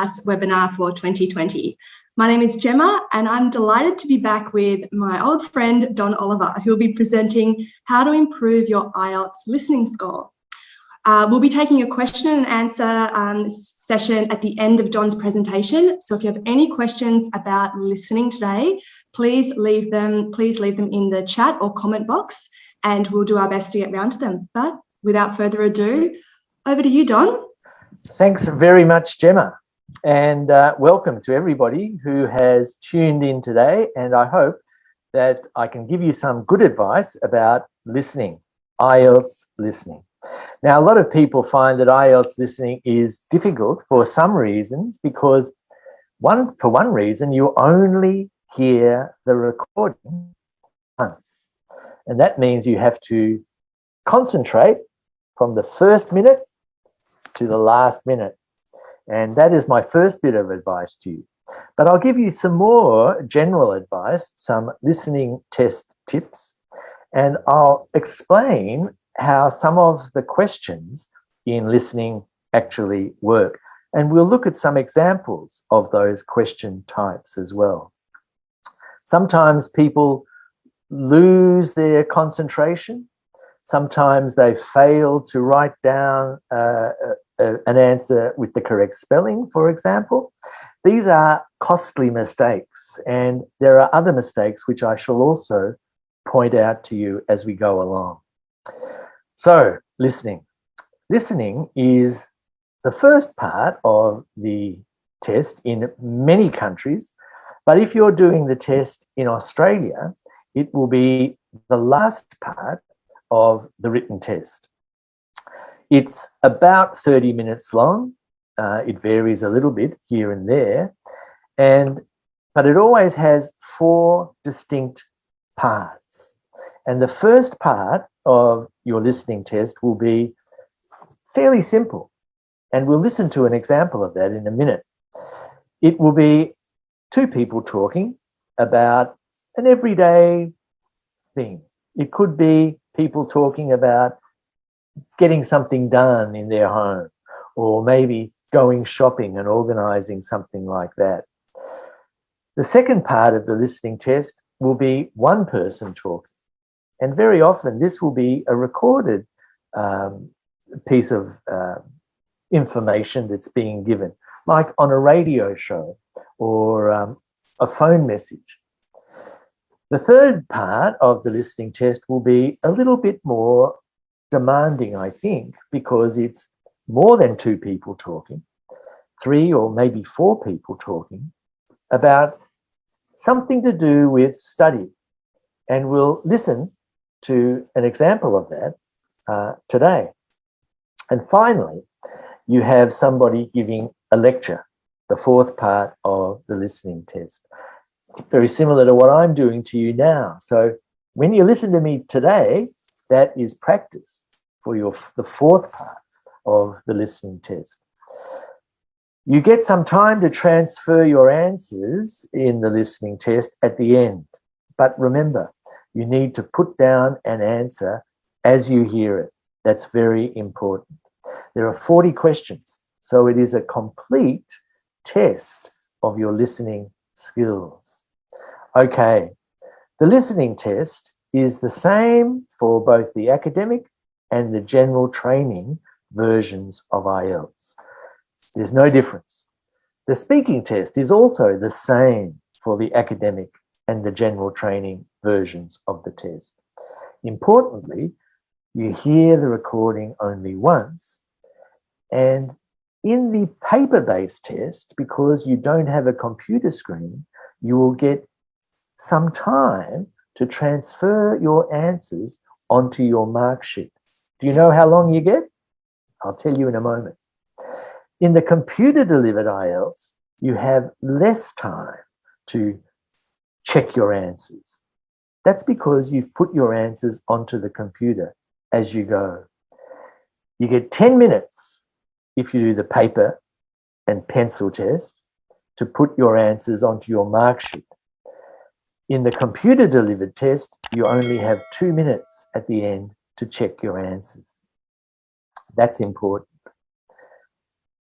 webinar for 2020. My name is Gemma, and I'm delighted to be back with my old friend, Don Oliver, who will be presenting how to improve your IELTS listening score. We'll be taking a question and answer session at the end of Don's presentation. So if you have any questions about listening today, please leave them in the chat or comment box, and we'll do our best to get round to them. But without further ado, over to you, Don. Thanks very much, Gemma, and welcome to everybody who has tuned in today. And I hope that I can give you some good advice about listening, IELTS listening. Now, a lot of people find that IELTS listening is difficult for some reasons, because for one reason, you only hear the recording once. And that means you have to concentrate from the first minute to the last minute. And that is my first bit of advice to you. But I'll give you some more general advice, some listening test tips, and I'll explain how some of the questions in listening actually work. And we'll look at some examples of those question types as well. Sometimes people lose their concentration. Sometimes they fail to write down an answer with the correct spelling, for example. These are costly mistakes, and there are other mistakes which I shall also point out to you as we go along. So, listening. Listening is the first part of the test in many countries, but if you're doing the test in Australia, it will be the last part of the written test. It's about 30 minutes long. It varies a little bit here and there, but it always has 4 distinct parts. And the first part of your listening test will be fairly simple, and we'll listen to an example of that in a minute. It will be 2 people talking about an everyday thing. It could be people talking about getting something done in their home, or maybe going shopping and organising something like that. The second part of the listening test will be 1 person talking. And very often this will be a recorded piece of information that's being given, like on a radio show or a phone message. The third part of the listening test will be a little bit more demanding, I think, because it's more than 2 people talking, 3 or maybe 4 people talking about something to do with study. And we'll listen to an example of that today. And finally, you have somebody giving a lecture, the 4th part of the listening test. Very similar to what I'm doing to you now. So when you listen to me today, that is practice for the 4th part of the listening test. You get some time to transfer your answers in the listening test at the end. But remember, you need to put down an answer as you hear it. That's very important. There are 40 questions, so it is a complete test of your listening skills. Okay, the listening test is the same for both the academic and the general training versions of IELTS. There's no difference. The speaking test is also the same for the academic and the general training versions of the test. Importantly, you hear the recording only once, and in the paper-based test, because you don't have a computer screen, you will get some time to transfer your answers onto your mark sheet. Do you know how long you get? I'll tell you in a moment. In the computer-delivered IELTS, you have less time to check your answers. That's because you've put your answers onto the computer as you go. You get 10 minutes if you do the paper and pencil test to put your answers onto your mark sheet. In the computer-delivered test, you only have 2 minutes at the end to check your answers. That's important.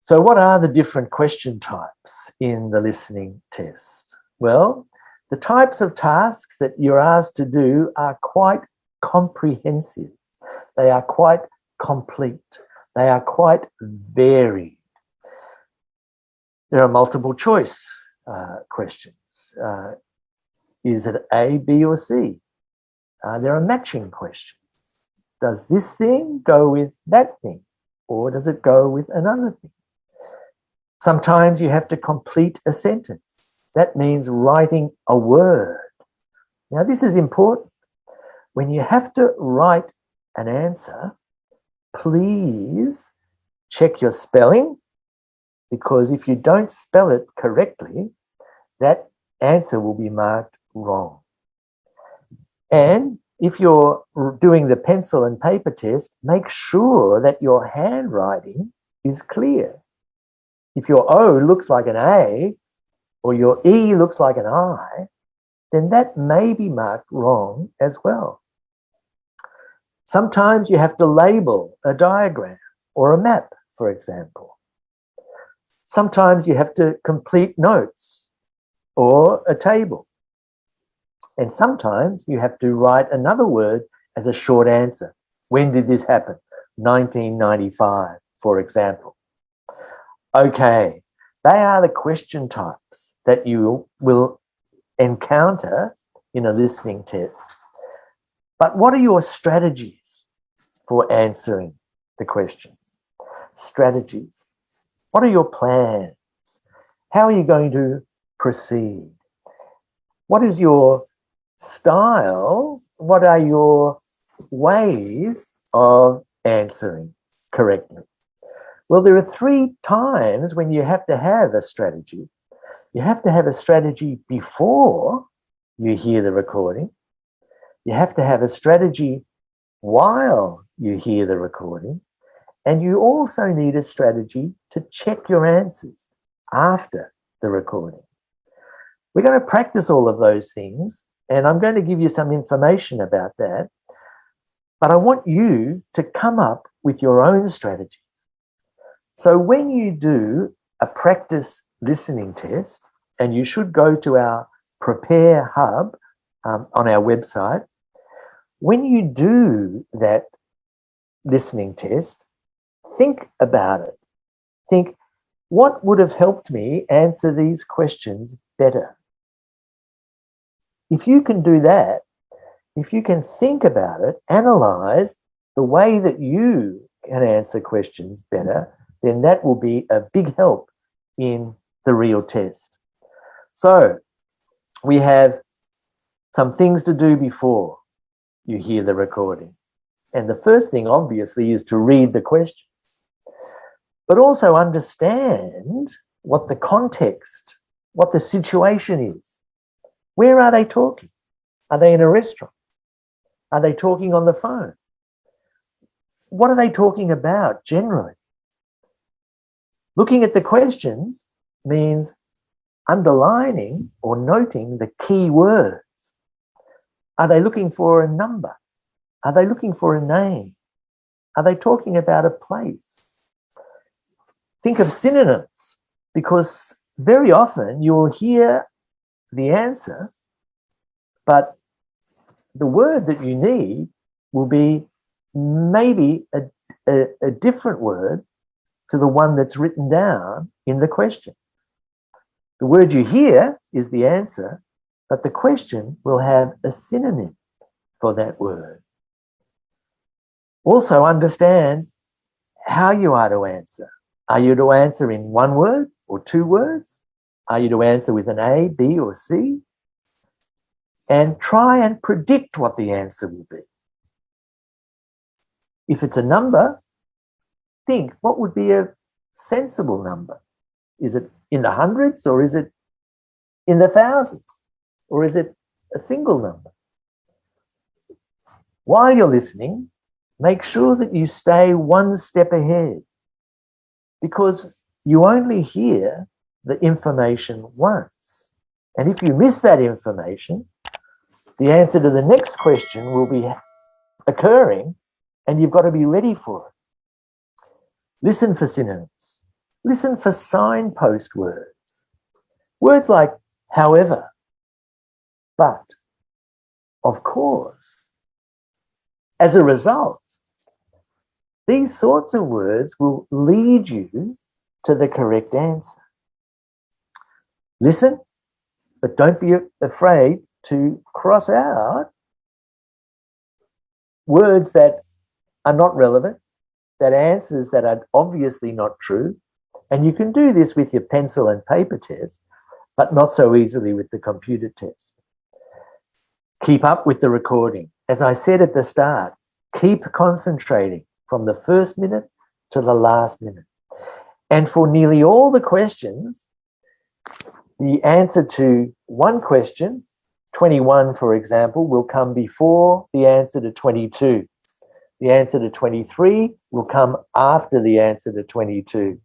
So what are the different question types in the listening test? Well, the types of tasks that you're asked to do are quite comprehensive. They are quite complete. They are quite varied. There are multiple choice questions. Is it A, B, or C? There are matching questions. Does this thing go with that thing? Or does it go with another thing? Sometimes you have to complete a sentence. That means writing a word. Now, this is important. When you have to write an answer, please check your spelling, because if you don't spell it correctly, that answer will be marked wrong. And if you're doing the pencil and paper test, make sure that your handwriting is clear. If your O looks like an A or your E looks like an I, then that may be marked wrong as well. Sometimes you have to label a diagram or a map, for example. Sometimes you have to complete notes or a table. And sometimes you have to write another word as a short answer. When did this happen? 1995, for example. Okay, they are the question types that you will encounter in a listening test. But what are your strategies for answering the questions? Strategies. What are your plans? How are you going to proceed? What is your style? What are your ways of answering correctly? Well, there are 3 times when you have to have a strategy. You have to have a strategy before you hear the recording. You have to have a strategy while you hear the recording. And you also need a strategy to check your answers after the recording. We're going to practice all of those things, and I'm going to give you some information about that. But I want you to come up with your own strategies. So when you do a practice listening test, and you should go to our Prepare Hub on our website, when you do that listening test, think about it. Think, what would have helped me answer these questions better? If you can do that, if you can think about it, analyze the way that you can answer questions better, then that will be a big help in the real test. So we have some things to do before you hear the recording. And the first thing, obviously, is to read the question, but also understand what the context, what the situation is. Where are they talking? Are they in a restaurant? Are they talking on the phone? What are they talking about generally? Looking at the questions means underlining or noting the key words. Are they looking for a number? Are they looking for a name? Are they talking about a place? Think of synonyms, because very often you will hear the answer, but the word that you need will be maybe a different word to the one that's written down in the question. The word you hear is the answer, but the question will have a synonym for that word. Also understand how you are to answer. Are you to answer in one word or 2 words? Are you to answer with an A, B, or C? And try and predict what the answer will be. If it's a number, think, what would be a sensible number? Is it in the hundreds, or is it in the thousands? Or is it a single number? While you're listening, make sure that you stay one step ahead, because you only hear the information once. And if you miss that information, the answer to the next question will be occurring, and you've got to be ready for it. Listen for synonyms. Listen for signpost words. Words like however, but, of course. As a result, these sorts of words will lead you to the correct answer. Listen, but don't be afraid to cross out words that are not relevant, that answers that are obviously not true. And you can do this with your pencil and paper test, but not so easily with the computer test. Keep up with the recording. As I said at the start, keep concentrating from the first minute to the last minute. And for nearly all the questions, the answer to one question, 21 for example, will come before the answer to 22. The answer to 23 will come after the answer to 22.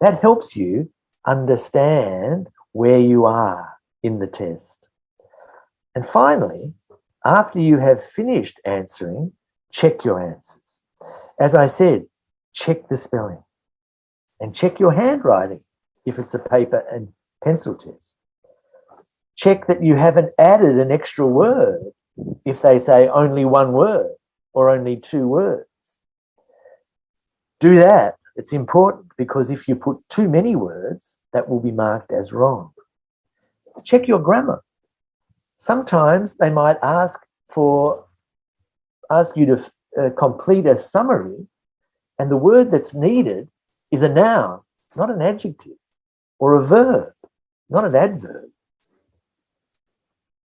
That helps you understand where you are in the test. And finally, after you have finished answering, check your answers. As I said, check the spelling and check your handwriting if it's a paper and pencil test. Check that you haven't added an extra word if they say only one word or only two words. Do that. It's important because if you put too many words, that will be marked as wrong. Check your grammar. Sometimes they might ask you to complete a summary, and the word that's needed is a noun, not an adjective, or a verb, not an adverb.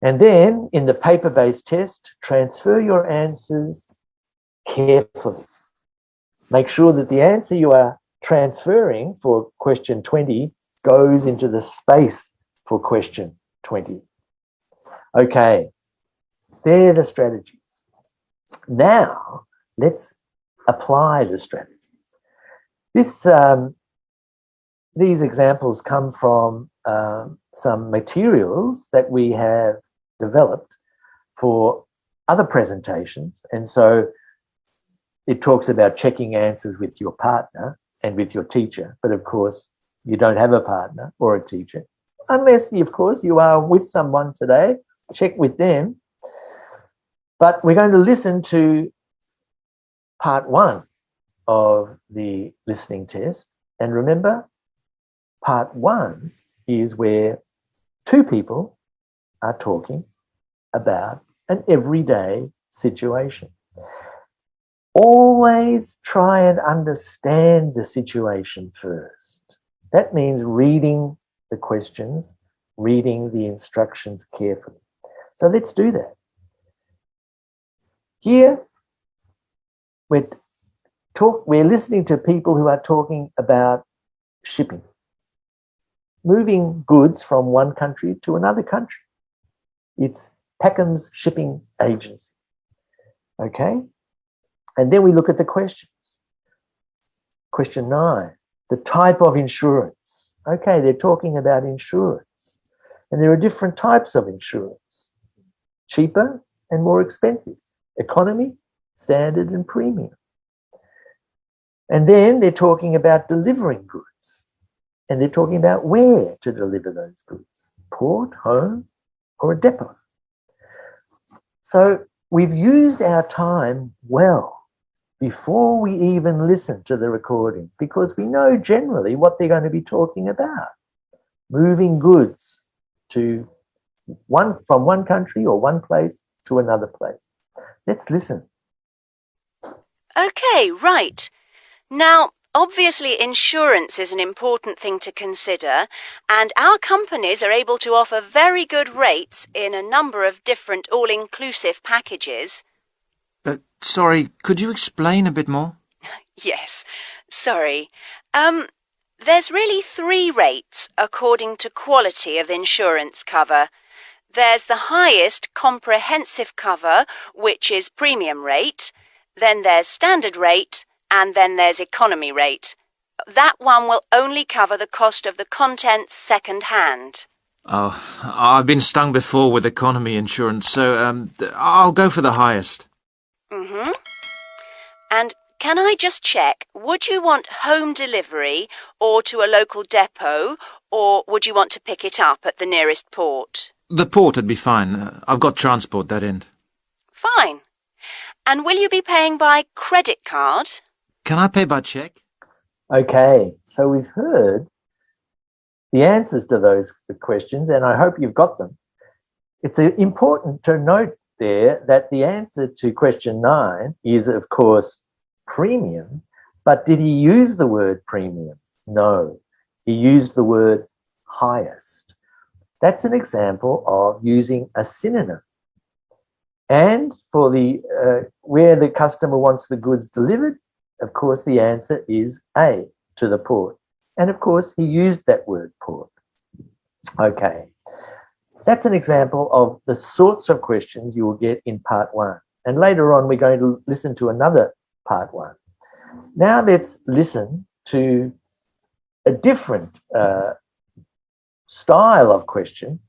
And then in the paper-based test, transfer your answers carefully. Make sure that the answer you are transferring for question 20 goes into the space for question 20. Okay, they're the strategies. Now, let's apply the strategies. These examples come from some materials that we have developed for other presentations. And so it talks about checking answers with your partner and with your teacher. But of course, you don't have a partner or a teacher. Unless, of course, you are with someone today, check with them. But we're going to listen to part 1 of the listening test. And remember, part 1 is where two people are talking about an everyday situation. Always try and understand the situation first. That means reading the questions, reading the instructions carefully. So let's do that. Here, we're listening to people who are talking about shipping, moving goods from one country to another country. It's Peckham's Shipping Agency. Okay? And then we look at the questions. Question 9, the type of insurance. Okay, they're talking about insurance. And there are different types of insurance. Cheaper and more expensive. Economy, standard and premium. And then they're talking about delivering goods. And they're talking about where to deliver those goods. Port, home, or a depot. So we've used our time well before we even listen to the recording, because we know generally what they're going to be talking about. Moving goods from one country or one place to another place. Let's listen. Okay, right. Now, obviously insurance is an important thing to consider, and our companies are able to offer very good rates in a number of different all-inclusive packages. Sorry, could you explain a bit more? Yes, sorry. There's really 3 rates according to quality of insurance cover. There's the highest comprehensive cover, which is premium rate. Then there's standard rate, and then there's economy rate. That one will only cover the cost of the contents second hand. Oh, I've been stung before with economy insurance, so I'll go for the highest. And Can I just check, would you want home delivery or to a local depot, or would you want to pick it up at the nearest port? The port would be fine. I've got transport that end. Fine. And will you be paying by credit card? Can I pay by cheque? Okay, so we've heard the answers to those questions, and I hope you've got them. It's important to note there that the answer to question 9 is, of course, premium, but did he use the word premium? No, he used the word highest. That's an example of using a synonym. And for the where the customer wants the goods delivered, of course, the answer is A, to the port. And of course, he used that word port. Okay, that's an example of the sorts of questions you will get in part 1. And later on, we're going to listen to another part 1. Now let's listen to a different style of question.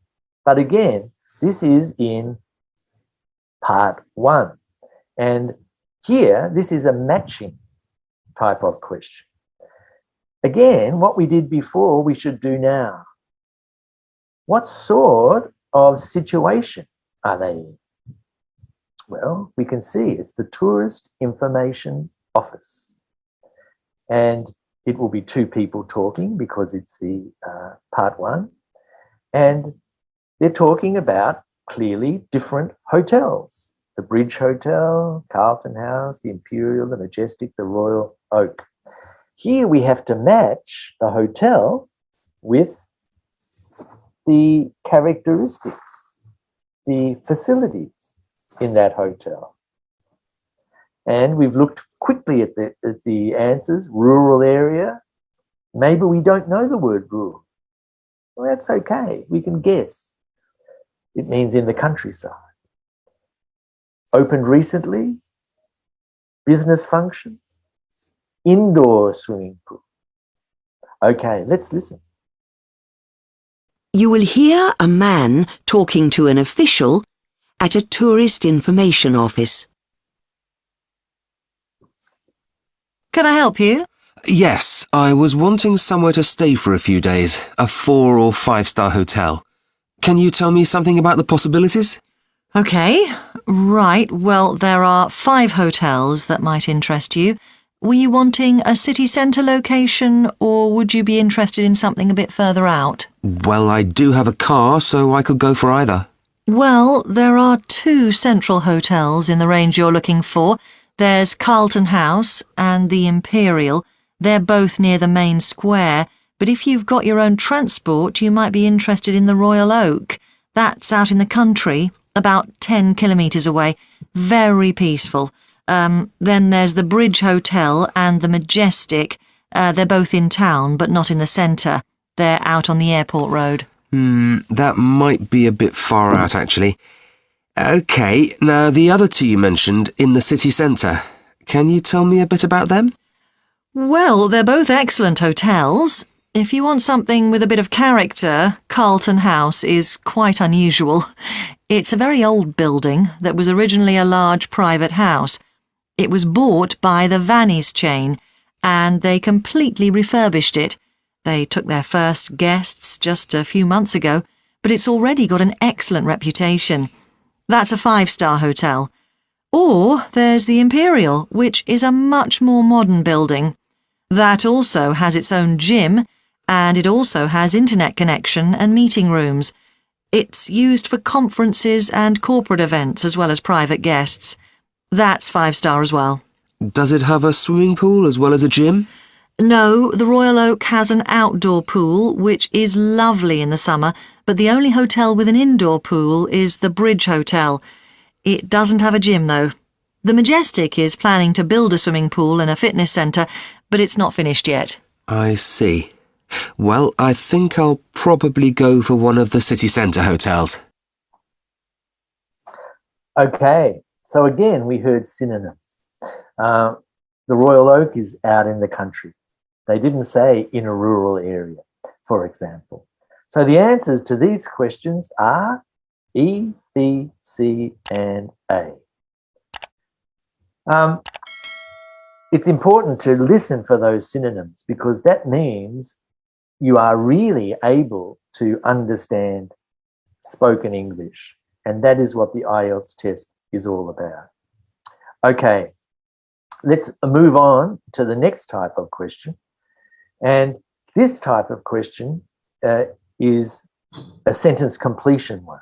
But again, this is in part 1. And here, this is a matching type of question. Again, what we did before, we should do now. What sort of situation are they in? Well, we can see it's the Tourist Information Office. And it will be 2 people talking because it's the part 1. And they're talking about clearly different hotels. The Bridge Hotel, Carlton House, the Imperial, the Majestic, the Royal Oak. Here we have to match the hotel with the characteristics, the facilities in that hotel. And we've looked quickly at the answers. Rural area. Maybe we don't know the word rural. Well, that's okay. We can guess. It means in the countryside. Opened recently. Business functions. Indoor swimming pool. Okay, let's listen. You will hear a man talking to an official at a tourist information office. Can I help you? Yes, I was wanting somewhere to stay for a few days, a 4 or 5-star hotel. Can you tell me something about the possibilities? Okay, right. Well, there are 5 hotels that might interest you. Were you wanting a city centre location, or would you be interested in something a bit further out? Well, I do have a car, so I could go for either. Well, there are 2 central hotels in the range you're looking for. There's Carlton House and the Imperial. They're both near the main square, but if you've got your own transport, you might be interested in the Royal Oak. That's out in the country, about 10 kilometres away. Very peaceful. Then there's the Bridge Hotel and the Majestic. They're both in town, but not in the centre. They're out on the airport road. That might be a bit far out, actually. Okay, now the other 2 you mentioned in the city centre. Can you tell me a bit about them? Well, they're both excellent hotels. If you want something with a bit of character, Carlton House is quite unusual. It's a very old building that was originally a large private house. It was bought by the Vannies chain, and they completely refurbished it. They took their first guests just a few months ago, but it's already got an excellent reputation. That's a 5-star hotel. Or there's the Imperial, which is a much more modern building. That also has its own gym, and it also has internet connection and meeting rooms. It's used for conferences and corporate events as well as private guests. That's 5-star as well. Does it have a swimming pool as well as a gym? No, the Royal Oak has an outdoor pool, which is lovely in the summer, but the only hotel with an indoor pool is the Bridge Hotel. It doesn't have a gym, though. The Majestic is planning to build a swimming pool and a fitness centre, but it's not finished yet. I see. Well, I think I'll probably go for one of the city centre hotels. Okay, so again, we heard synonyms. The Royal Oak is out in the country. They didn't say in a rural area, for example. So the answers to these questions are E, B, C, and A. it's important to listen for those synonyms because that means you are really able to understand spoken English. And that is what the IELTS test is all about. Okay, let's move on to the next type of question. And this type of question is a sentence completion one.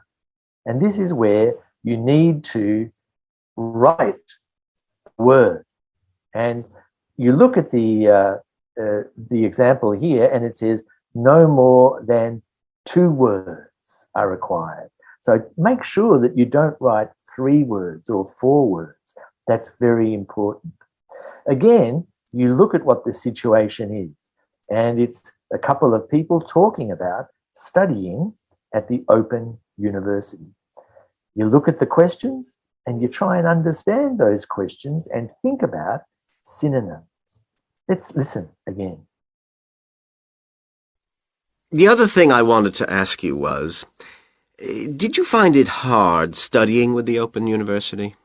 And this is where you need to write a word. And you look at the example here and it says no more than 2 words are required. So make sure that you don't write 3 words or 4 words. That's very important. Again, you look at what the situation is, and it's a couple of people talking about studying at the Open University. You look at the questions and you try and understand those questions and think about synonyms. Let's listen again. The other thing I wanted to ask you was, did you find it hard studying with the Open University?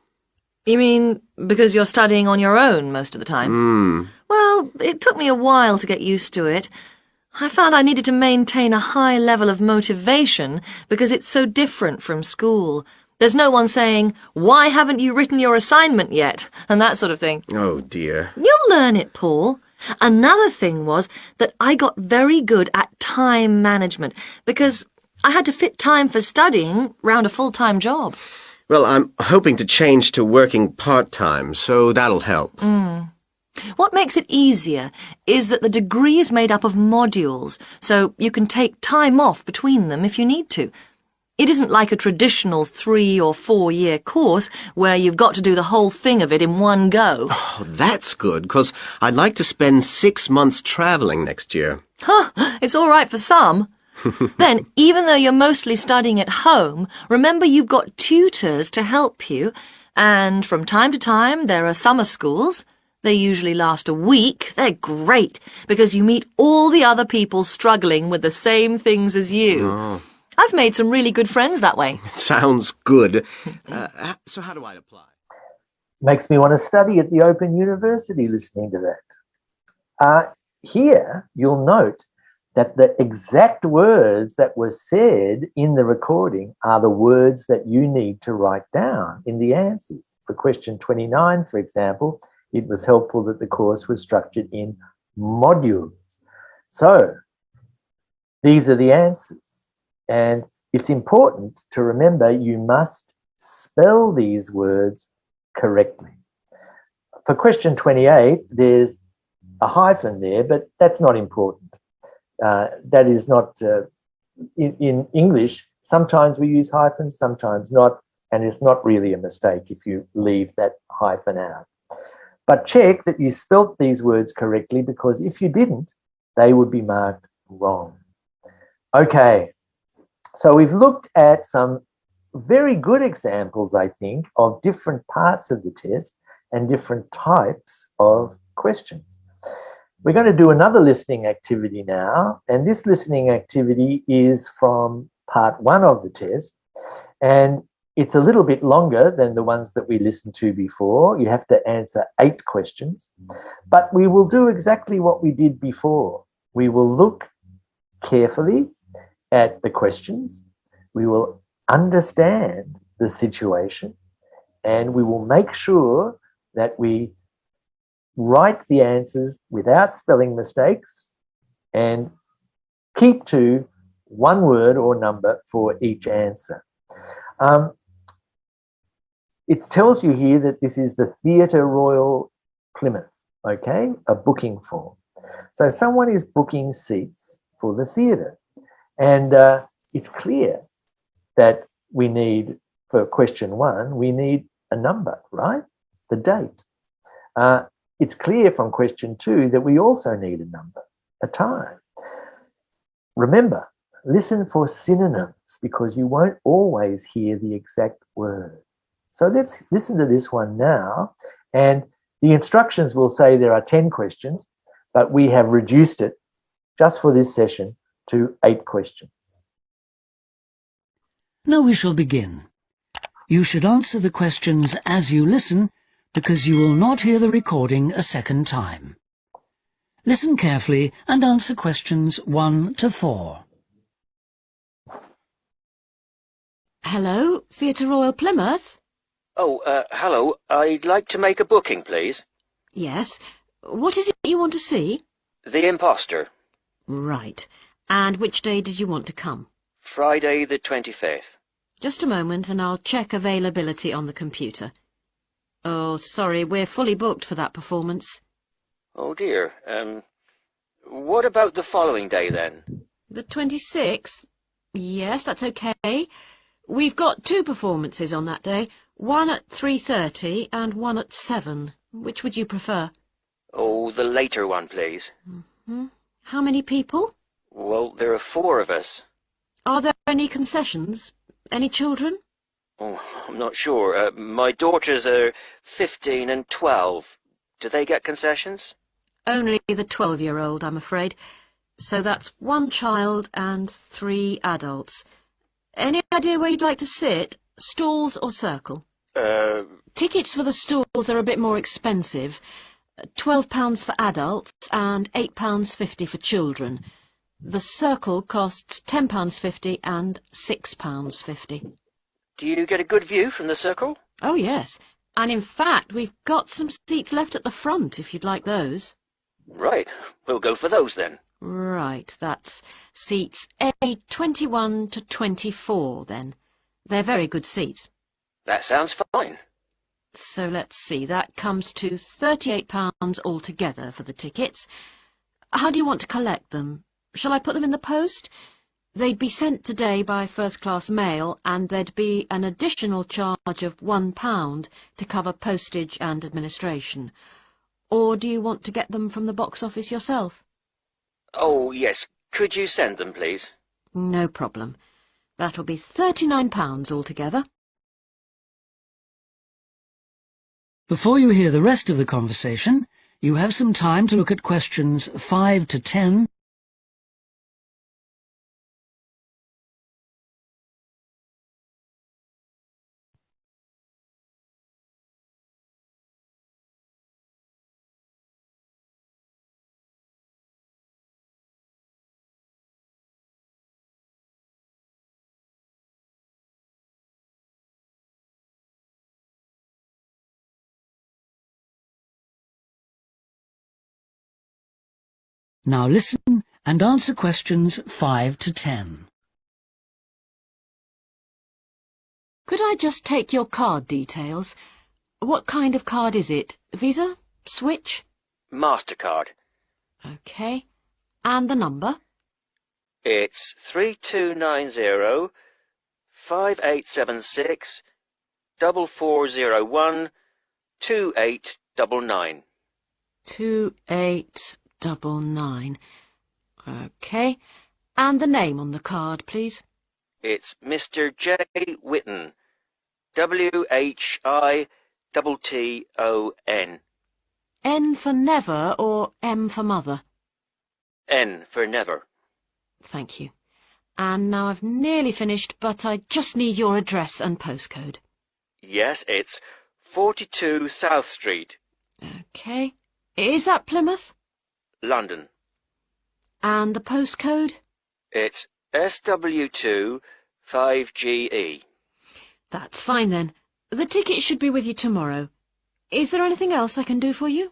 You mean because you're studying on your own most of the time? Well, it took me a while to get used to it. I found I needed to maintain a high level of motivation because it's so different from school. There's no one saying, "Why haven't you written your assignment yet?" and that sort of thing. Oh, dear. You'll learn it, Paul. Another thing was that I got very good at time management because I had to fit time for studying round a full-time job. Well, I'm hoping to change to working part-time, so that'll help. What makes it easier is that the degree is made up of modules, so you can take time off between them if you need to. It isn't like a traditional 3- or 4-year course where you've got to do the whole thing of it in one go. Oh, that's good, because I'd like to spend 6 months travelling next year. It's all right for some. Then, even though you're mostly studying at home, remember you've got tutors to help you, and from time to time there are summer schools. They usually last a week. They're great, because you meet all the other people struggling with the same things as you. Oh. I've made some really good friends that way. Sounds good. So how do I apply? Makes me want to study at the Open University listening to that. Here, you'll note that the exact words that were said in the recording are the words that you need to write down in the answers. For question 29, for example, it was helpful that the course was structured in modules. So these are the answers. And it's important to remember you must spell these words correctly. For question 28, there's a hyphen there, but that's not important. That is not, in English, sometimes we use hyphens, sometimes not, and it's not really a mistake if you leave that hyphen out. But check that you spelt these words correctly, because if you didn't, they would be marked wrong. Okay, so we've looked at some very good examples, I think, of different parts of the test and different types of questions. We're going to do another listening activity now, and this listening activity is from part 1 of the test, and it's a little bit longer than the ones that we listened to before. You have to answer 8 questions, but we will do exactly what we did before. We will look carefully at the questions, we will understand the situation, and we will make sure that we write the answers without spelling mistakes and keep to 1 word or number for each answer. It tells you here that this is the Theatre Royal Plymouth, okay, a booking form. So someone is booking seats for the theatre, and it's clear that we need, for question 1, we need a number, right? The date. It's clear from question 2 that we also need a number, a time. Remember, listen for synonyms, because you won't always hear the exact word. So let's listen to this one now, and the instructions will say there are 10 questions, but we have reduced it just for this session to 8 questions. Now we shall begin. You should answer the questions as you listen, because you will not hear the recording a second time. Listen carefully and answer questions 1 to 4. Hello, Theatre Royal Plymouth? Oh, hello. I'd like to make a booking, please. Yes. What is it you want to see? The Imposter. Right. And which day did you want to come? Friday the 25th. Just a moment and I'll check availability on the computer. Oh, sorry, we're fully booked for that performance. Oh, dear. What about the following day, then? The 26th? Yes, that's okay. We've got 2 performances on that day, one at 3:30 and one at 7. Which would you prefer? Oh, the later one, please. Mm-hmm. How many people? Well, there are 4 of us. Are there any concessions? Any children? Oh, I'm not sure. My daughters are 15 and 12. Do they get concessions? Only the 12-year-old, I'm afraid. So that's 1 child and 3 adults. Any idea where you'd like to sit? Stalls or circle? Tickets for the stalls are a bit more expensive. £12 for adults and £8.50 for children. The circle costs £10.50 and £6.50. Do you get a good view from the circle? Oh, yes. And in fact, we've got some seats left at the front, if you'd like those. Right. We'll go for those, then. Right, that's seats A21 to 24, then. They're very good seats. That sounds fine. So let's see, that comes to £38 altogether for the tickets. How do you want to collect them? Shall I put them in the post? They'd be sent today by first-class mail, and there'd be an additional charge of £1 to cover postage and administration. Or do you want to get them from the box office yourself? Oh, yes. Could you send them, please? No problem. That'll be £39 altogether. Before you hear the rest of the conversation, you have some time to look at questions 5 to 10. Now listen and answer questions 5 to 10. Could I just take your card details? What kind of card is it? Visa? Switch? MasterCard. OK. And the number? It's 3290 5876 4401 2899. 2899. OK. And the name on the card, please? It's Mr. J. Whitten. WHITTON. N for never or M for mother? N for never. Thank you. And now I've nearly finished, but I just need your address and postcode. Yes, it's 42 South Street. OK. Is that Plymouth? London. And the postcode? It's SW2 5GE. That's fine then. The ticket should be with you tomorrow. Is there anything else I can do for you?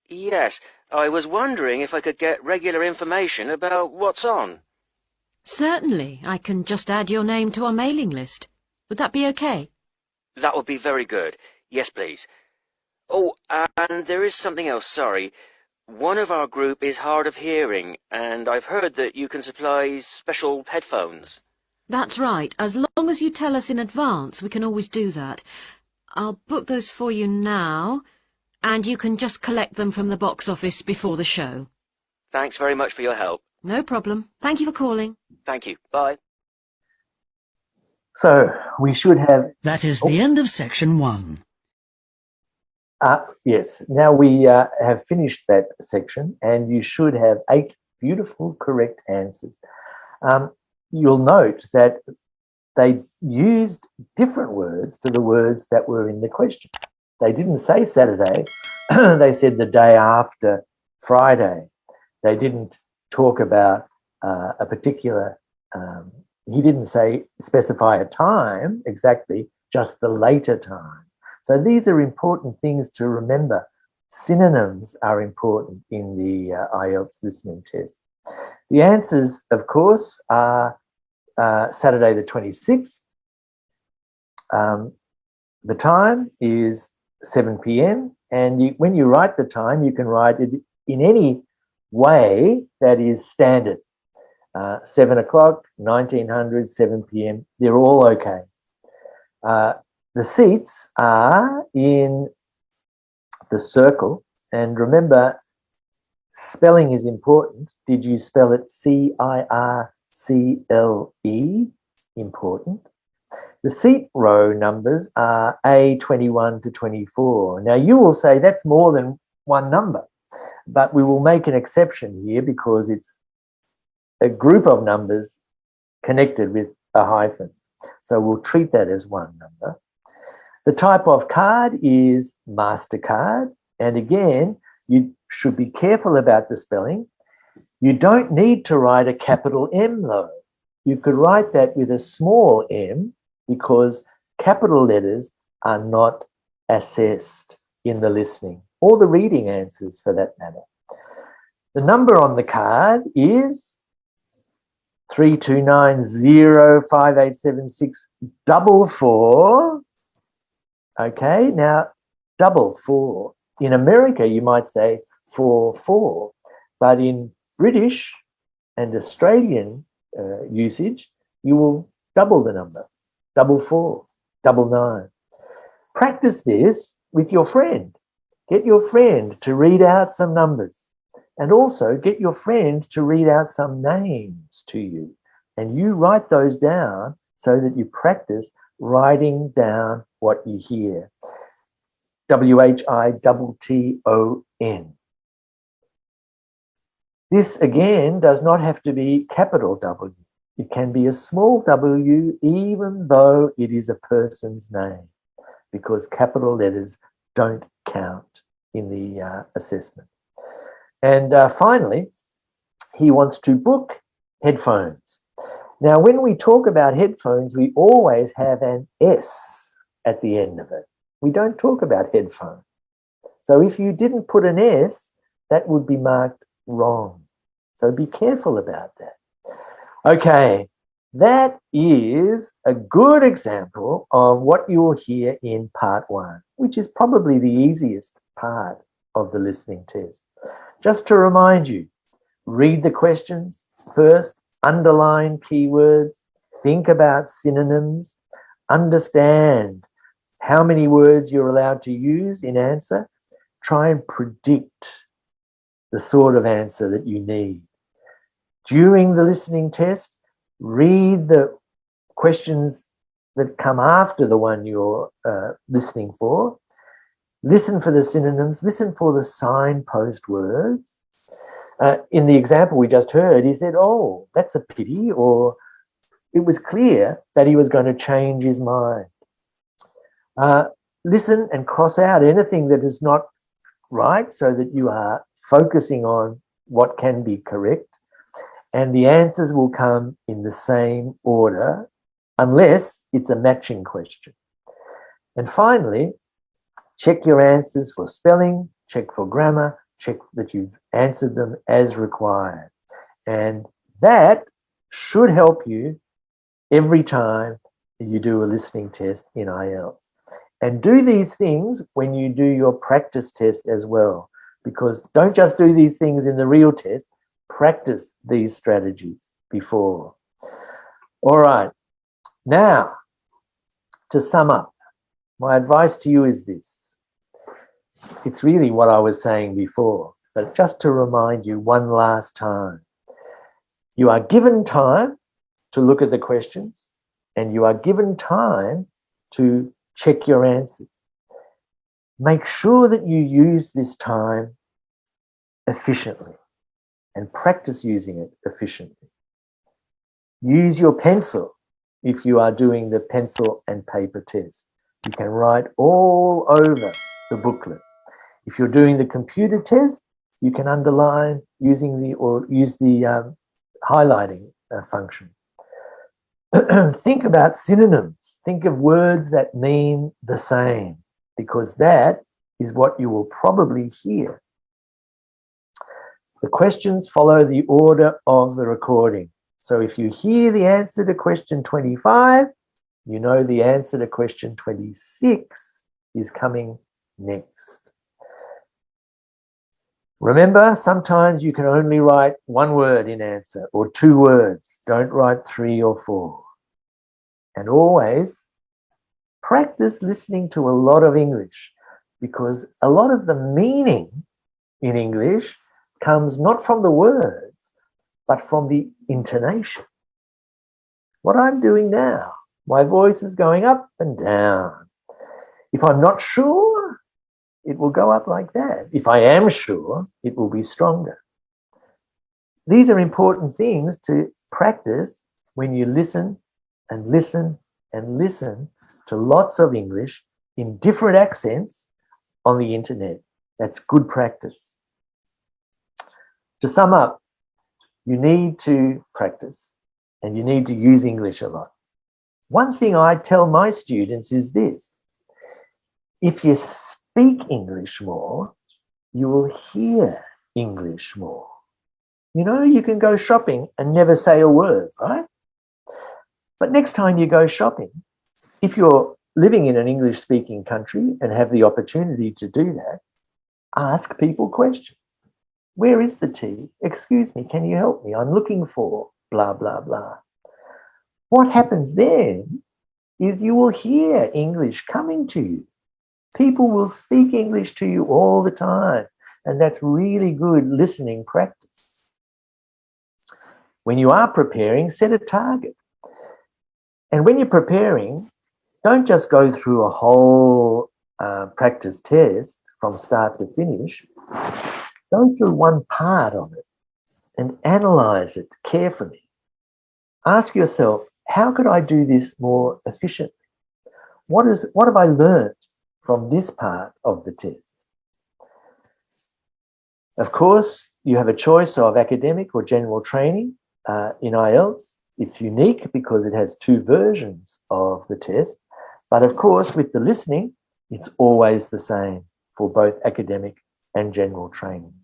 Yes, I was wondering if I could get regular information about what's on. Certainly. I can just add your name to our mailing list. Would that be okay? That would be very good. Yes, please. Oh, and there is something else, sorry. One of our group is hard of hearing, and I've heard that you can supply special headphones. That's right. As long as you tell us in advance, we can always do that. I'll book those for you now, and you can just collect them from the box office before the show. Thanks very much for your help. No problem. Thank you for calling. Thank you. Bye. So we should have... That is the end of section 1. Yes, now we have finished that section, and you should have 8 beautiful correct answers. You'll note that they used different words to the words that were in the question. They didn't say Saturday. They said the day after Friday. They didn't talk about a particular, he didn't specify a time exactly, just the later time. So these are important things to remember. Synonyms are important in the IELTS listening test. The answers, of course, are Saturday the 26th. The time is 7 p.m. and when you write the time, you can write it in any way that is standard. 7 o'clock, 1900, 7 p.m. They're all okay. The seats are in the circle, and remember, spelling is important. Did you spell it C-I-R-C-L-E? Important. The seat row numbers are A21 to 24. Now, you will say that's more than one number, but we will make an exception here because it's a group of numbers connected with a hyphen. So we'll treat that as one number. The type of card is MasterCard. And again, you should be careful about the spelling. You don't need to write a capital M though. You could write that with a small m because capital letters are not assessed in the listening or the reading answers for that matter. The number on the card is 32905876444. Okay, now 44. In America, you might say 44, but in British and Australian usage, you will double the number, 44, 99. Practice this with your friend. Get your friend to read out some numbers and also get your friend to read out some names to you. And you write those down so that you practice writing down what you hear. WHITTON. This again does not have to be capital W. It can be a small w even though it is a person's name because capital letters don't count in the assessment. And finally, he wants to book headphones. Now, when we talk about headphones, we always have an S at the end of it. We don't talk about headphone. So if you didn't put an S, that would be marked wrong. So be careful about that. Okay, that is a good example of what you will hear in part 1, which is probably the easiest part of the listening test. Just to remind you, read the questions first, underline keywords, think about synonyms, understand how many words you're allowed to use in answer. Try and predict the sort of answer that you need. During the listening test, read the questions that come after the one you're listening for. Listen for the synonyms. Listen for the signpost words. In the example we just heard, he said, oh, that's a pity, or it was clear that he was going to change his mind. Listen and cross out anything that is not right so that you are focusing on what can be correct, and the answers will come in the same order unless it's a matching question. And finally, check your answers for spelling, check for grammar, check that you've answered them as required. And that should help you every time you do a listening test in IELTS. And do these things when you do your practice test as well, because don't just do these things in the real test, practice these strategies before. All right, now to sum up, my advice to you is this. It's really what I was saying before, but just to remind you one last time. You are given time to look at the questions and you are given time to check your answers. Make sure that you use this time efficiently and practice using it efficiently. Use your pencil if you are doing the pencil and paper test. You can write all over the booklet. If you're doing the computer test, you can underline use the highlighting function. Think about synonyms. Think of words that mean the same, because that is what you will probably hear. The questions follow the order of the recording. So if you hear the answer to question 25, you know the answer to question 26 is coming next. Remember, sometimes you can only write one word in answer or 2 words. Don't write 3 or 4. And always practice listening to a lot of English, because a lot of the meaning in English comes not from the words, but from the intonation. What I'm doing now, my voice is going up and down. If I'm not sure, it will go up like that. If I am sure, it will be stronger. These are important things to practice when you listen and listen and listen to lots of English in different accents on the internet. That's good practice. To sum up, you need to practice and you need to use English a lot. One thing I tell my students is this: if you speak English more, you will hear English more. You know, you can go shopping and never say a word, right? But next time you go shopping, if you're living in an English-speaking country and have the opportunity to do that, ask people questions. Where is the tea? Excuse me, can you help me? I'm looking for blah, blah, blah. What happens then is you will hear English coming to you. People will speak English to you all the time, and that's really good listening practice. When you are preparing, set a target. And when you're preparing, don't just go through a whole practice test from start to finish. Go through one part of it and analyze it carefully. Ask yourself, how could I do this more efficiently? What have I learned from this part of the test? Of course, you have a choice of academic or general training in IELTS. It's unique because it has 2 versions of the test. But of course, with the listening, it's always the same for both academic and general training.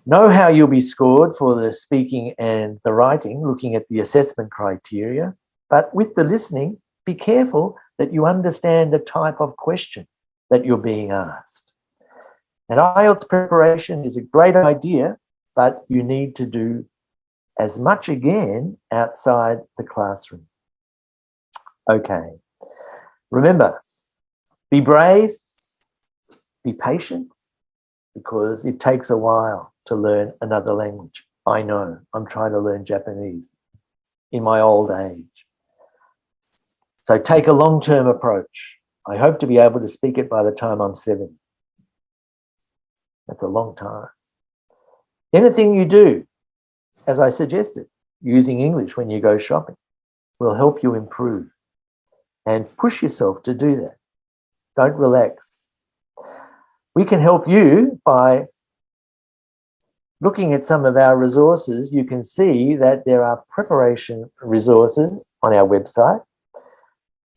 Know how you'll be scored for the speaking and the writing, looking at the assessment criteria. But with the listening, be careful that you understand the type of question that you're being asked. And IELTS preparation is a great idea, but you need to do as much again outside the classroom. Okay. Remember, be brave, be patient, because it takes a while to learn another language. I know, I'm trying to learn Japanese in my old age. So take a long-term approach. I hope to be able to speak it by the time I'm 70. That's a long time. Anything you do, as I suggested, using English when you go shopping, will help you improve. And push yourself to do that. Don't relax. We can help you by looking at some of our resources. You can see that there are preparation resources on our website.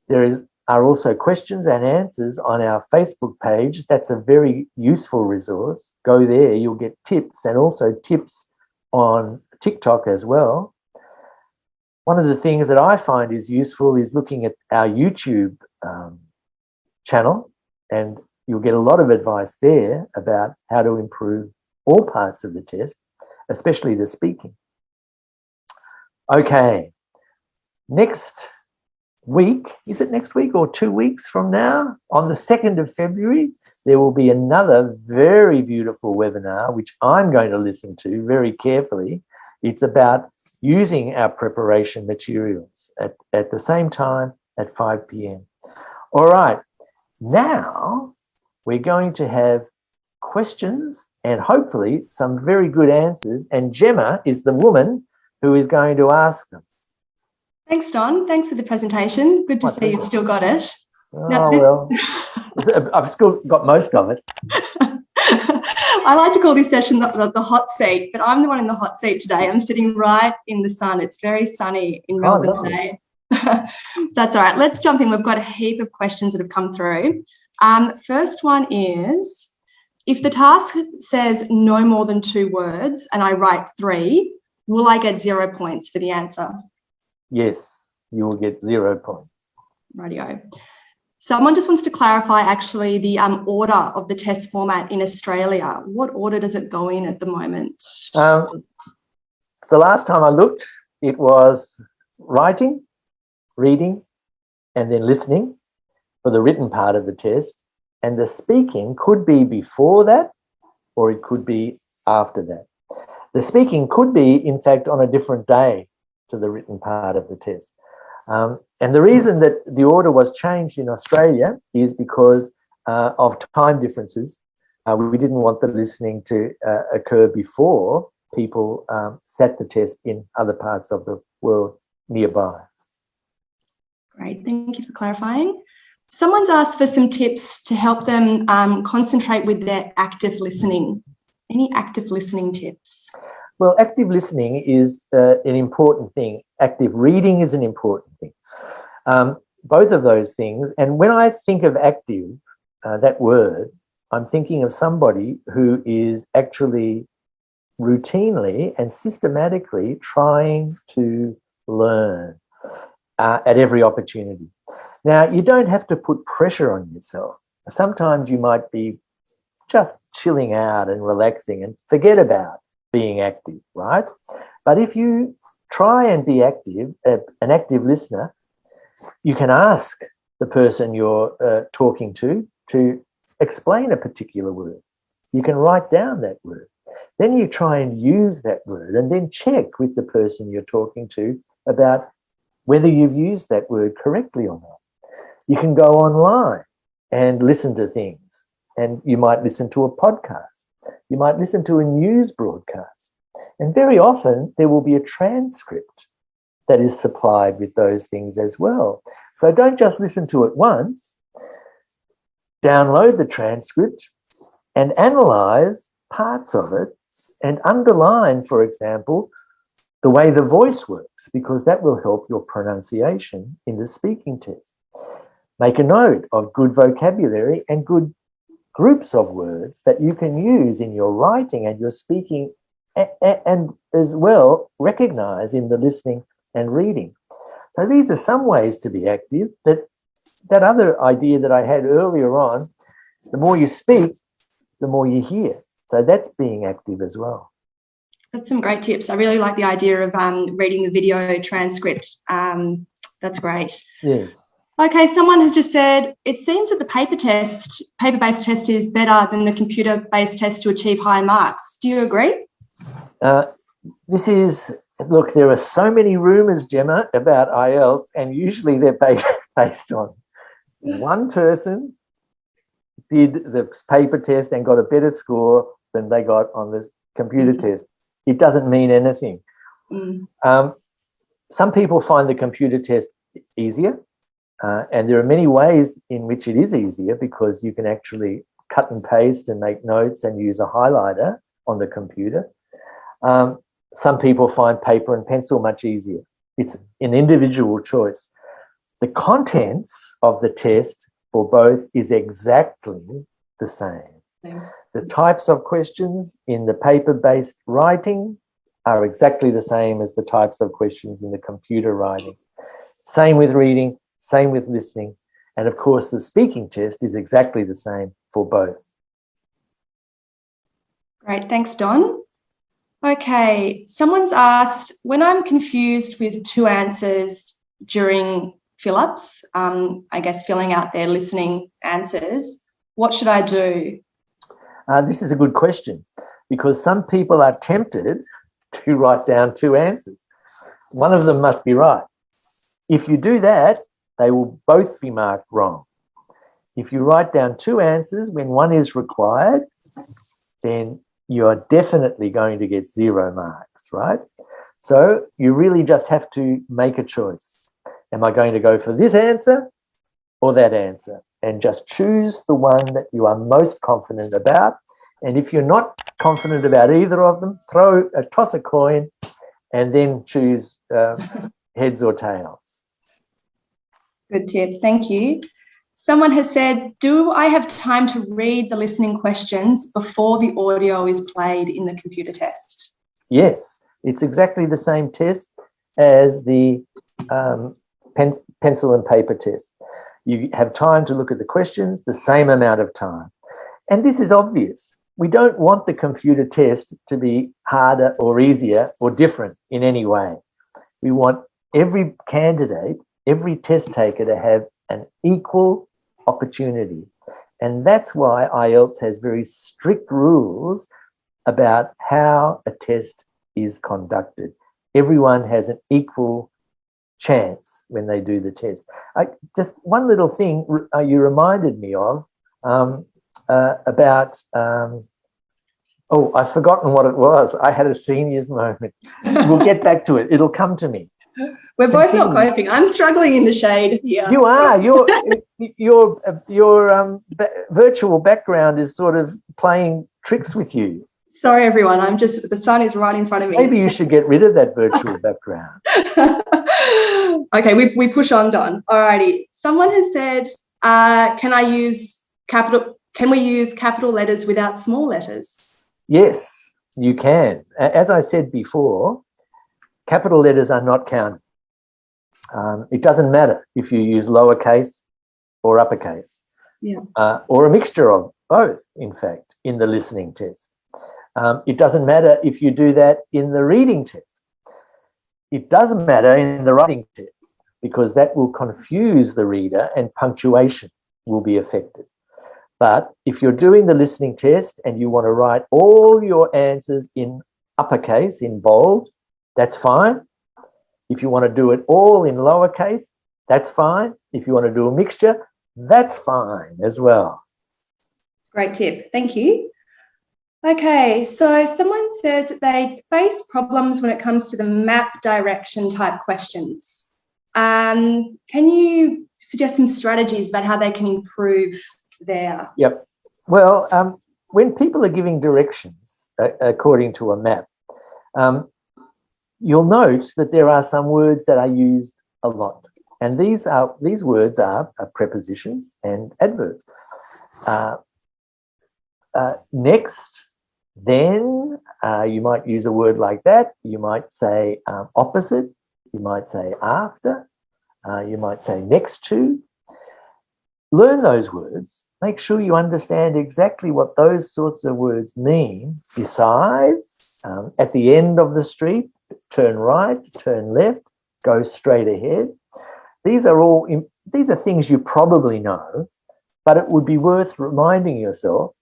There are also questions and answers on our Facebook page. That's a very useful resource. Go there, you'll get tips, and also tips on TikTok as well. One of the things that I find is useful is looking at our YouTube channel, and you'll get a lot of advice there about how to improve all parts of the test, especially the speaking. Okay, next week, is it next week or 2 weeks from now? On the 2nd of February, there will be another very beautiful webinar, which I'm going to listen to very carefully. It's about using our preparation materials at the same time at 5 p.m. All right, now we're going to have questions and hopefully some very good answers. And Gemma is the woman who is going to ask them. Thanks, Don. Thanks for the presentation. Good to see you've still got it. Oh, well, I've still got most of it. I like to call this session the hot seat, but I'm the one in the hot seat today. I'm sitting right in the sun. It's very sunny in Melbourne today. That's all right. Let's jump in. We've got a heap of questions that have come through. First one is, if the task says no more than 2 words and I write 3, will I get 0 points for the answer? Yes, you will get 0 points. Rightio. Someone just wants to clarify actually the order of the test format in Australia. What order does it go in at the moment? The last time I looked, it was writing, reading, and then listening for the written part of the test. And the speaking could be before that, or it could be after that. The speaking could be, in fact, on a different day to the written part of the test. And the reason that the order was changed in Australia is because of time differences. We didn't want the listening to occur before people sat the test in other parts of the world nearby. Great, thank you for clarifying. Someone's asked for some tips to help them concentrate with their active listening. Any active listening tips? Well, active listening is an important thing. Active reading is an important thing. Both of those things. And when I think of active, that word, I'm thinking of somebody who is actually routinely and systematically trying to learn at every opportunity. Now, you don't have to put pressure on yourself. Sometimes you might be just chilling out and relaxing and forget about being active, right? But if you try and be active, an active listener, you can ask the person you're talking to explain a particular word. You can write down that word. Then you try and use that word and then check with the person you're talking to about whether you've used that word correctly or not. You can go online and listen to things, and you might listen to a podcast. You might listen to a news broadcast. And very often there will be a transcript that is supplied with those things as well. So don't just listen to it once. Download the transcript and analyze parts of it and underline, for example, the way the voice works, because that will help your pronunciation in the speaking test. Make a note of good vocabulary and good groups of words that you can use in your writing and your speaking, and as well recognize in the listening and reading. So these are some ways to be active. That other idea that I had earlier on, the more you speak, the more you hear. So that's being active as well. That's some great tips. I really like the idea of reading the video transcript. That's great. Yes. Okay, someone has just said, it seems that the paper-based test is better than the computer-based test to achieve higher marks. Do you agree? Look, there are so many rumours, Gemma, about IELTS, and usually they're based on one person did the paper test and got a better score than they got on the computer test. It doesn't mean anything. Some people find the computer test easier, and there are many ways in which it is easier, because you can actually cut and paste and make notes and use a highlighter on the computer. Some people find paper and pencil much easier. It's an individual choice. The contents of the test for both is exactly the same. Yeah. The types of questions in the paper-based writing are exactly the same as the types of questions in the computer writing. Same with reading, same with listening. And of course, the speaking test is exactly the same for both. Great, thanks, Don. Okay, someone's asked, when I'm confused with 2 answers during fill-ups, I guess filling out their listening answers, what should I do? This is a good question, because some people are tempted to write down 2 answers. One of them must be right. If you do that, they will both be marked wrong. If you write down 2 answers when one is required, then you are definitely going to get 0 marks, right? So you really just have to make a choice. Am I going to go for this answer or that answer? and just choose the one that you are most confident about. And if you're not confident about either of them, toss a coin and then choose heads or tails. Good tip, thank you. Someone has said, do I have time to read the listening questions before the audio is played in the computer test? Yes, it's exactly the same test as the pencil and paper test. You have time to look at the questions, the same amount of time. And this is obvious. We don't want the computer test to be harder or easier or different in any way. We want every candidate, every test taker to have an equal opportunity. And that's why IELTS has very strict rules about how a test is conducted. Everyone has an equal chance when they do the test. Just one little thing you reminded me of about, oh, I've forgotten what it was. I had a seniors moment. We'll get back to it. It'll come to me. We're both not coping. I'm struggling in the shade here. You are. Your virtual background is sort of playing tricks with you. Sorry, everyone. The sun is right in front of me. Maybe you should get rid of that virtual background. Okay, we push on, Don. Alrighty. Someone has said, can we use capital letters without small letters? Yes, you can. As I said before, capital letters are not counted. It doesn't matter if you use lowercase or uppercase, or a mixture of both, in fact, in the listening test. It doesn't matter if you do that in the reading test. It doesn't matter in the writing test because that will confuse the reader and punctuation will be affected. But if you're doing the listening test and you want to write all your answers in uppercase, in bold, that's fine. If you want to do it all in lowercase, that's fine. If you want to do a mixture, that's fine as well. Great tip. Thank you. Okay, so someone says that they face problems when it comes to the map direction type questions. Can you suggest some strategies about how they can improve there? Yep. Well, when people are giving directions according to a map, you'll note that there are some words that are used a lot. And these words are prepositions and adverbs. Next, then, you might use a word like that. You might say opposite. You might say after. You might say next to. Learn those words. Make sure you understand exactly what those sorts of words mean. Besides, at the end of the street, turn right, turn left, go straight ahead. These are things you probably know, but it would be worth reminding yourself.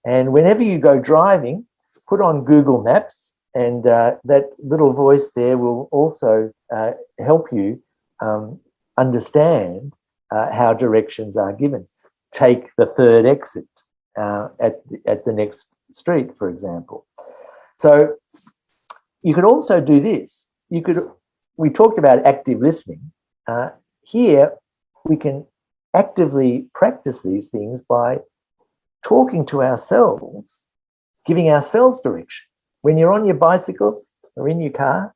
And whenever you go driving, put on Google Maps, and that little voice there will also help you understand how directions are given. Take the third exit at the next street, for example. So you could also do this. We talked about active listening. Here, we can actively practice these things by talking to ourselves, giving ourselves directions. When you're on your bicycle or in your car,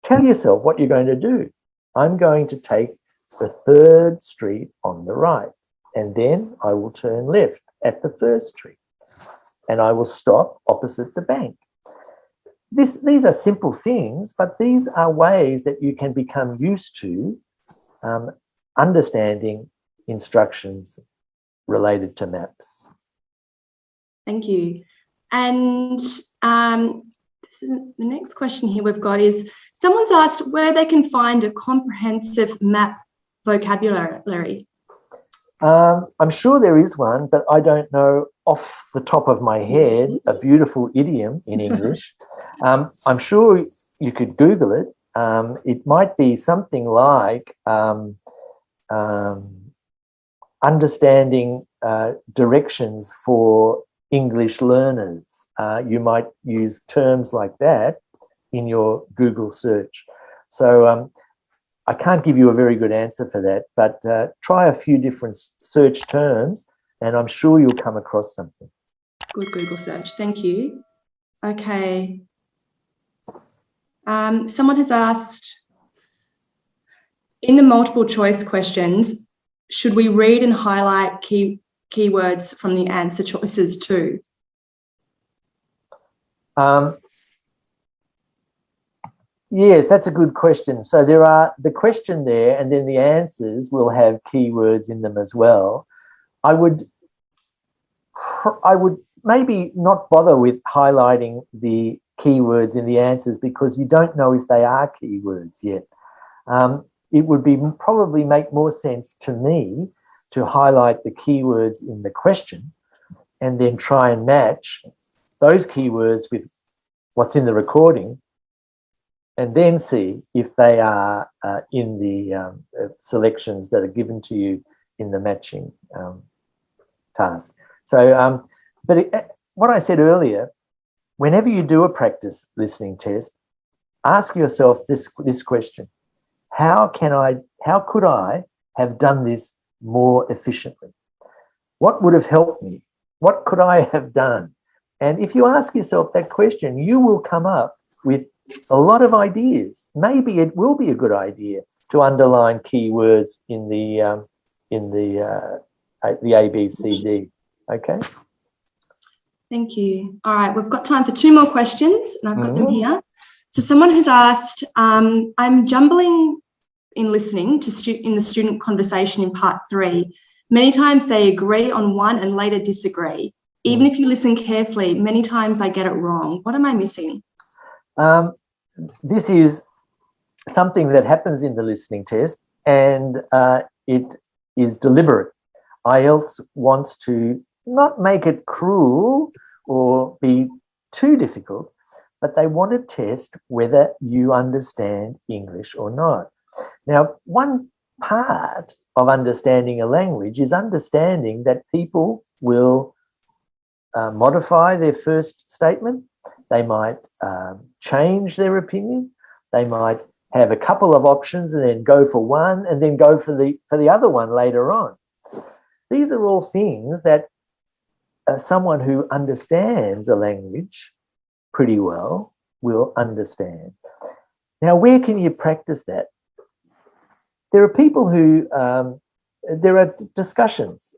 tell yourself what you're going to do. I'm going to take the third street on the right, and then I will turn left at the first street, and I will stop opposite the bank. These are simple things, but these are ways that you can become used to understanding instructions related to maps. Thank you. And the next question here we've got is, someone's asked where they can find a comprehensive map vocabulary. I'm sure there is one, but I don't know off the top of my head a beautiful idiom in English. I'm sure you could Google it. It might be something like understanding directions for English learners. You might use terms like that in your Google search. So I can't give you a very good answer for that, but try a few different search terms and I'm sure you'll come across something. Good Google search, thank you. Okay. Someone has asked, in the multiple choice questions, should we read and highlight keywords from the answer choices too? Yes, that's a good question. So there are the question there, and then the answers will have keywords in them as well. I would maybe not bother with highlighting the keywords in the answers because you don't know if they are keywords yet. It would probably make more sense to me to highlight the keywords in the question and then try and match those keywords with what's in the recording and then see if they are in the selections that are given to you in the matching task. So, what I said earlier, whenever you do a practice listening test, ask yourself this question: How could I have done this more efficiently? What would have helped me? What could I have done? And if you ask yourself that question, you will come up with a lot of ideas. Maybe it will be a good idea to underline keywords in the ABCD. Okay. Thank you. All right, we've got time for 2 more questions, and I've got them here. So someone has asked, I'm jumbling in listening in the student conversation in part 3. Many times they agree on one and later disagree. Even if you listen carefully, many times I get it wrong. What am I missing? This is something that happens in the listening test, and it is deliberate. IELTS wants to not make it cruel or be too difficult, but they want to test whether you understand English or not. Now, one part of understanding a language is understanding that people will modify their first statement. They might change their opinion. They might have a couple of options and then go for one and then go for the other one later on. These are all things that someone who understands a language pretty well will understand. Now, where can you practice that? There are people who, there are discussions,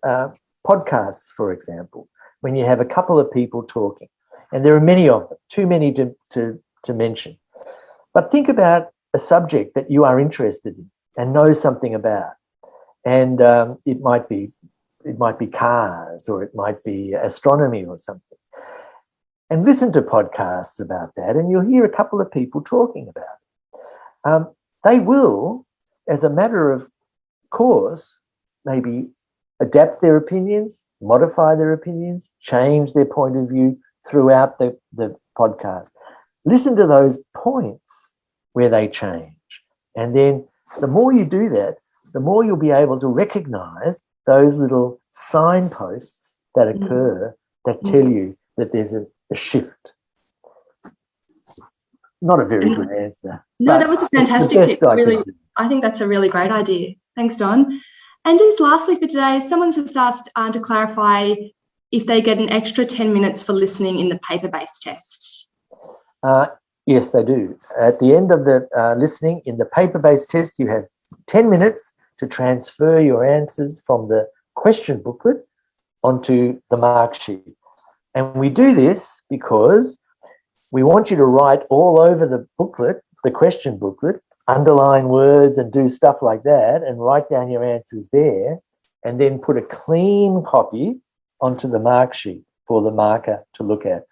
podcasts, for example, when you have a couple of people talking, and there are many of them, too many to mention. But think about a subject that you are interested in and know something about. And it might be cars, or it might be astronomy or something. And listen to podcasts about that, and you'll hear a couple of people talking about it. They will, as a matter of course, maybe adapt their opinions, modify their opinions, change their point of view throughout the podcast. Listen to those points where they change. And then the more you do that, the more you'll be able to recognize those little signposts that occur that tell you that there's a shift. Not a very good answer. No, that was a fantastic tip. Really, I think that's a really great idea. Thanks, Don. And just lastly for today, someone's just asked to clarify if they get an extra 10 minutes for listening in the paper-based test. Yes, they do. At the end of the listening in the paper-based test, you have 10 minutes to transfer your answers from the question booklet onto the mark sheet. And we do this because we want you to write all over the booklet, the question booklet, underline words and do stuff like that, and write down your answers there, and then put a clean copy onto the mark sheet for the marker to look at.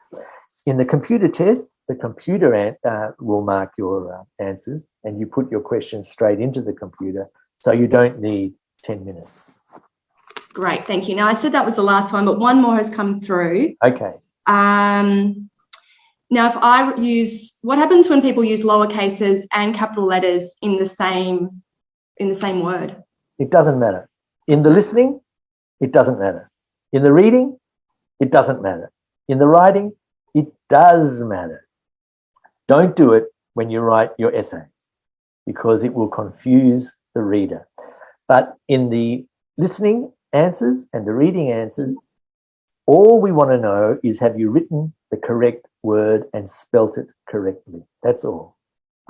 In the computer test, the computer will mark your answers, and you put your questions straight into the computer, so you don't need 10 minutes. Great, thank you. Now, I said that was the last one, but one more has come through. Okay. Now, if I use, what happens when people use lower cases and capital letters in the same word? It doesn't matter. In the listening, it doesn't matter. In the reading, it doesn't matter. In the writing, it does matter. Don't do it when you write your essays, because it will confuse the reader. But in the listening answers and the reading answers, all we want to know is, have you written the correct word and spelt it correctly? That's all.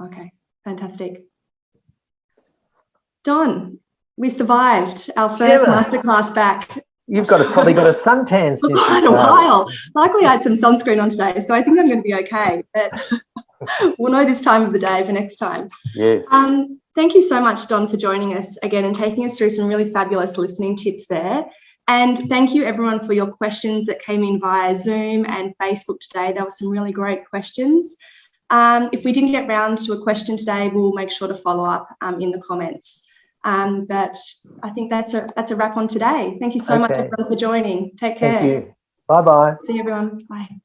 Okay, fantastic. Don, we survived our first masterclass back. You've probably got a suntan for quite a while. Luckily, I had some sunscreen on today, so I think I'm going to be okay. But we'll know this time of the day for next time. Yes. Thank you so much, Don, for joining us again and taking us through some really fabulous listening tips there. And thank you, everyone, for your questions that came in via Zoom and Facebook today. There were some really great questions. If we didn't get round to a question today, we'll make sure to follow up in the comments. But I think that's a wrap on today. Thank you so much, everyone, for joining. Take care. Thank you. Bye-bye. See you, everyone. Bye.